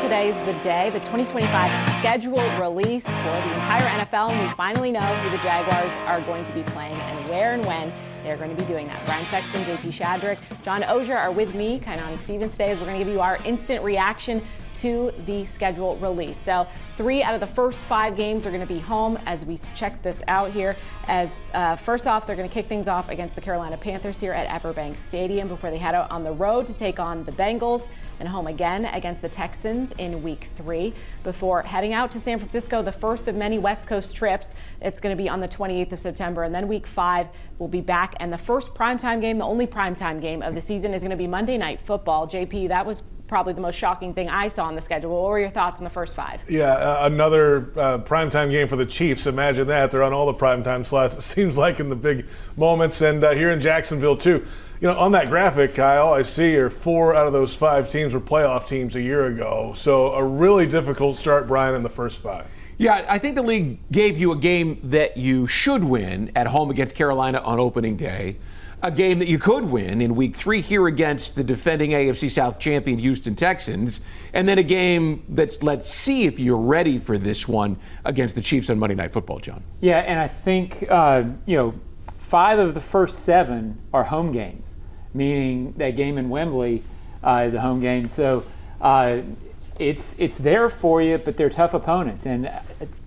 today is the day, the 2025 schedule release for the entire NFL, and we finally know who the Jaguars are going to be playing and where and when they're going to be doing that. Brian Sexton, JP Shadrick, John Ogier are with me kind of on Stevens Day as we're going to give you our instant reaction to the schedule release. So 3 out of the first 5 games are going to be home as we check this out here. As first off, they're going to kick things off against the Carolina Panthers here at Everbank Stadium before they head out on the road to take on the Bengals and home again against the Texans in week 3 before heading out to San Francisco, the first of many West Coast trips. It's going to be on the 28th of September, and then week 5 will be back. And the first primetime game, the only primetime game of the season, is going to be Monday Night Football. JP, that was probably the most shocking thing I saw on the schedule. What were your thoughts on the first 5? Yeah, another primetime game for the Chiefs. Imagine that. They're on all the primetime slots, it seems like, in the big moments. And here in Jacksonville, too. You know, on that graphic, Kyle, I see are 4 out of those 5 teams were playoff teams a year ago. So a really difficult start, Brian, in the first 5. Yeah, I think the league gave you a game that you should win at home against Carolina on opening day, a game that you could win in week 3 here against the defending AFC South champion Houston Texans, and then a game that's, let's see if you're ready for this one, against the Chiefs on Monday Night Football, John. Yeah, and I think, 5 of the first 7 are home games, meaning that game in Wembley is a home game. So it's there for you, but they're tough opponents. And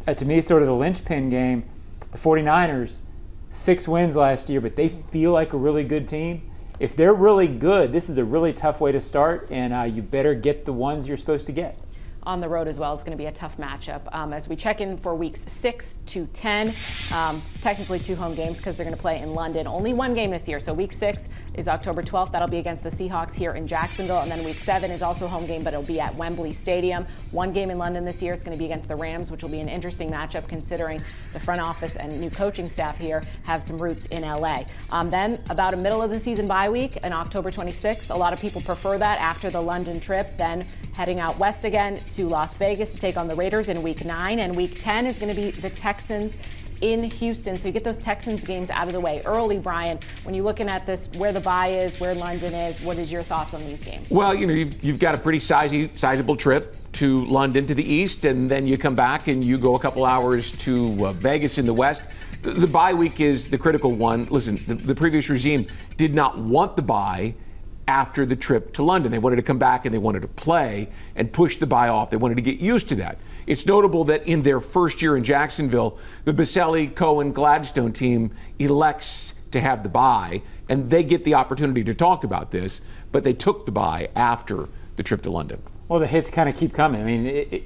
to me, it's sort of the linchpin game. The 49ers, 6 wins last year, but they feel like a really good team. If they're really good, this is a really tough way to start, and you better get the ones you're supposed to get. On the road as well is going to be a tough matchup. As we check in for weeks 6 to 10, technically 2 home games because they're going to play in London. Only 1 game this year. So week 6 is October 12th. That'll be against the Seahawks here in Jacksonville. And then week 7 is also a home game, but it'll be at Wembley Stadium. 1 game in London this year is going to be against the Rams, which will be an interesting matchup considering the front office and new coaching staff here have some roots in LA. Then about a middle of the season bye week on October 26th. A lot of people prefer that after the London trip. Then heading out west again to Las Vegas to take on the Raiders in week 9, and week 10 is going to be the Texans in Houston. So you get those Texans games out of the way early. Brian, when you're looking at this, where the bye is, where London is, what is your thoughts on these games? Well, you've got a pretty sizable trip to London to the east, and then you come back and you go a couple hours to Vegas in the west. The bye week is the critical one. Listen, the previous regime did not want the bye after the trip to London. They wanted to come back and they wanted to play and push the bye off. They wanted to get used to that. It's notable that in their first year in Jacksonville, the Baselli, Cohen, Gladstone team elects to have the bye, and they get the opportunity to talk about this, but they took the bye after the trip to London. Well, the hits kind of keep coming. I mean,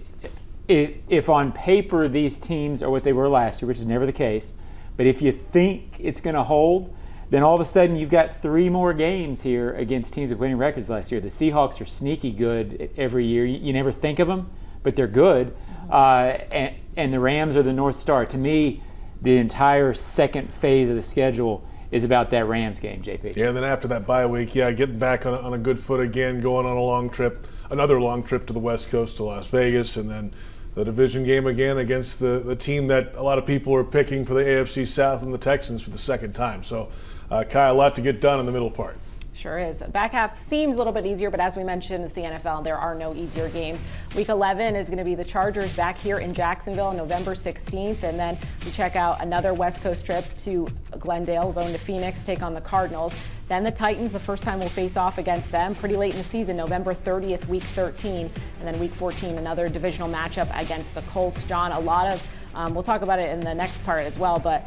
if on paper these teams are what they were last year, which is never the case, but if you think it's going to hold, then all of a sudden you've got 3 more games here against teams with winning records last year. The Seahawks are sneaky good every year. You never think of them, but they're good. And the Rams are the North Star. To me, the entire second phase of the schedule is about that Rams game, JP. Yeah, and then after that bye week, getting back on a good foot again, going on a long trip, another long trip to the West Coast to Las Vegas, and then the division game again against the team that a lot of people are picking for the AFC South and the Texans for the second time. So, Kyle, a lot to get done in the middle part. Sure is. The back half seems a little bit easier, but as we mentioned, it's the NFL. There are no easier games. Week 11 is going to be the Chargers back here in Jacksonville on November 16th, and then we check out another West Coast trip to Glendale, going to Phoenix, take on the Cardinals. Then the Titans, the first time we'll face off against them pretty late in the season, November 30th, week 13, and then week 14, another divisional matchup against the Colts. John, a lot of, we'll talk about it in the next part as well, but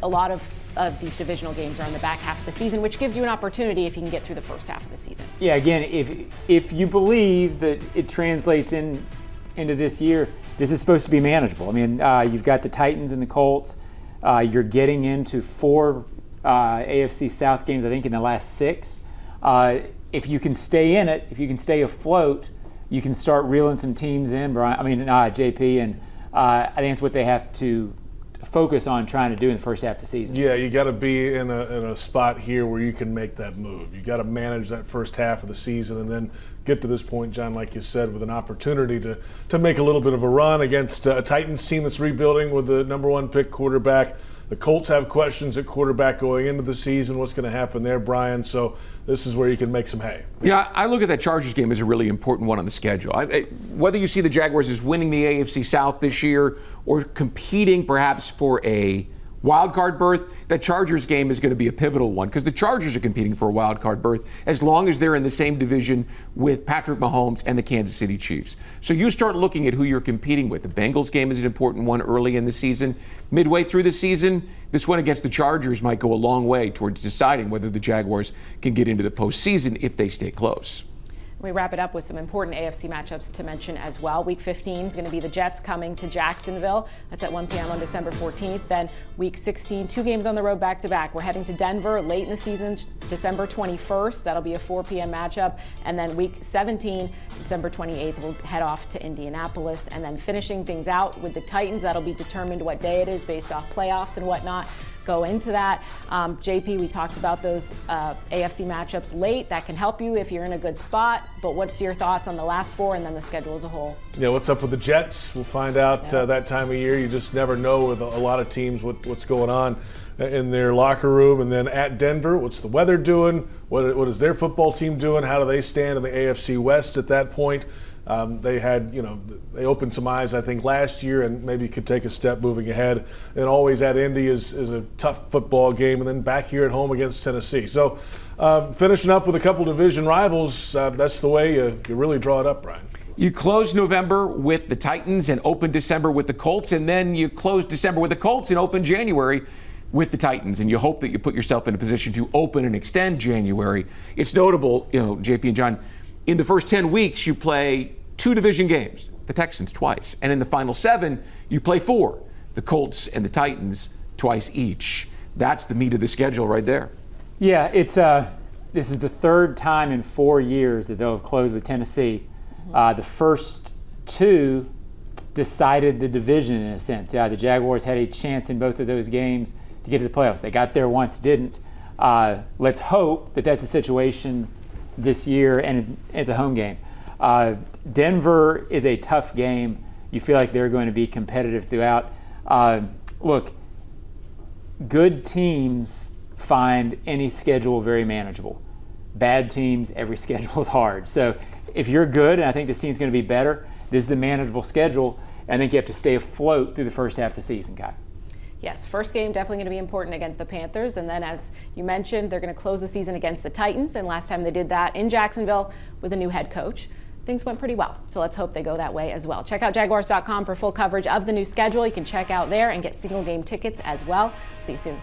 a lot of these divisional games are in the back half of the season, which gives you an opportunity if you can get through the first half of the season. Yeah, again, if you believe that it translates into this year, this is supposed to be manageable. I mean, you've got the Titans and the Colts. You're getting into 4 AFC South games, I think, in the last 6. If you can stay in it, if you can stay afloat, you can start reeling some teams in, JP, and I think it's what they have to focus on trying to do in the first half of the season. Yeah, you got to be in a spot here where you can make that move. You got to manage that first half of the season and then get to this point, John, like you said, with an opportunity to make a little bit of a run against a Titans team that's rebuilding with the number 1 pick quarterback. The Colts have questions at quarterback going into the season. What's going to happen there, Brian? So this is where you can make some hay. Yeah, I look at that Chargers game as a really important one on the schedule. Whether you see the Jaguars as winning the AFC South this year or competing perhaps for a wild card berth, that Chargers game is going to be a pivotal one because the Chargers are competing for a wild card berth as long as they're in the same division with Patrick Mahomes and the Kansas City Chiefs. So you start looking at who you're competing with. The Bengals game is an important one early in the season. Midway through the season, this one against the Chargers might go a long way towards deciding whether the Jaguars can get into the postseason if they stay close. We wrap it up with some important AFC matchups to mention as well. Week 15 is going to be the Jets coming to Jacksonville. That's at 1 p.m. on December 14th. Then Week 16, 2 games on the road back-to-back. We're heading to Denver late in the season, December 21st. That'll be a 4 p.m. matchup. And then Week 17, December 28th, we'll head off to Indianapolis. And then finishing things out with the Titans. That'll be determined what day it is based off playoffs and whatnot. Go into that. JP, we talked about those AFC matchups late. That can help you if you're in a good spot. But what's your thoughts on the last 4 and then the schedule as a whole? Yeah, what's up with the Jets? We'll find out that time of year. You just never know with a lot of teams what's going on in their locker room. And then at Denver, what's the weather doing? What is their football team doing? How do they stand in the AFC West at that point? They had, they opened some eyes, I think, last year and maybe could take a step moving ahead. And always at Indy is a tough football game, and then back here at home against Tennessee. So finishing up with a couple division rivals, that's the way you really draw it up, Brian. You close November with the Titans and open December with the Colts, and then you close December with the Colts and open January with the Titans, and you hope that you put yourself in a position to open and extend January. It's notable, JP and John, in the first 10 weeks you play 2 division games, the Texans twice, and in the final 7 you play 4, the Colts and the Titans twice each. That's the meat of the schedule right there. Yeah, it's this is the 3rd time in 4 years that they'll have closed with Tennessee. The first 2 decided the division in a sense. Yeah, the Jaguars had a chance in both of those games to get to the playoffs. They got there once, didn't. Let's hope that that's a situation this year, and it's a home game. Denver is a tough game. You feel like they're going to be competitive throughout. Look, good teams find any schedule very manageable. Bad teams, every schedule is hard. So if you're good, and I think this team's going to be better, this is a manageable schedule. I think you have to stay afloat through the first half of the season, Kai. Yes, first game definitely going to be important against the Panthers. And then, as you mentioned, they're going to close the season against the Titans. And last time they did that in Jacksonville with a new head coach, things went pretty well. So let's hope they go that way as well. Check out Jaguars.com for full coverage of the new schedule. You can check out there and get single game tickets as well. See you soon.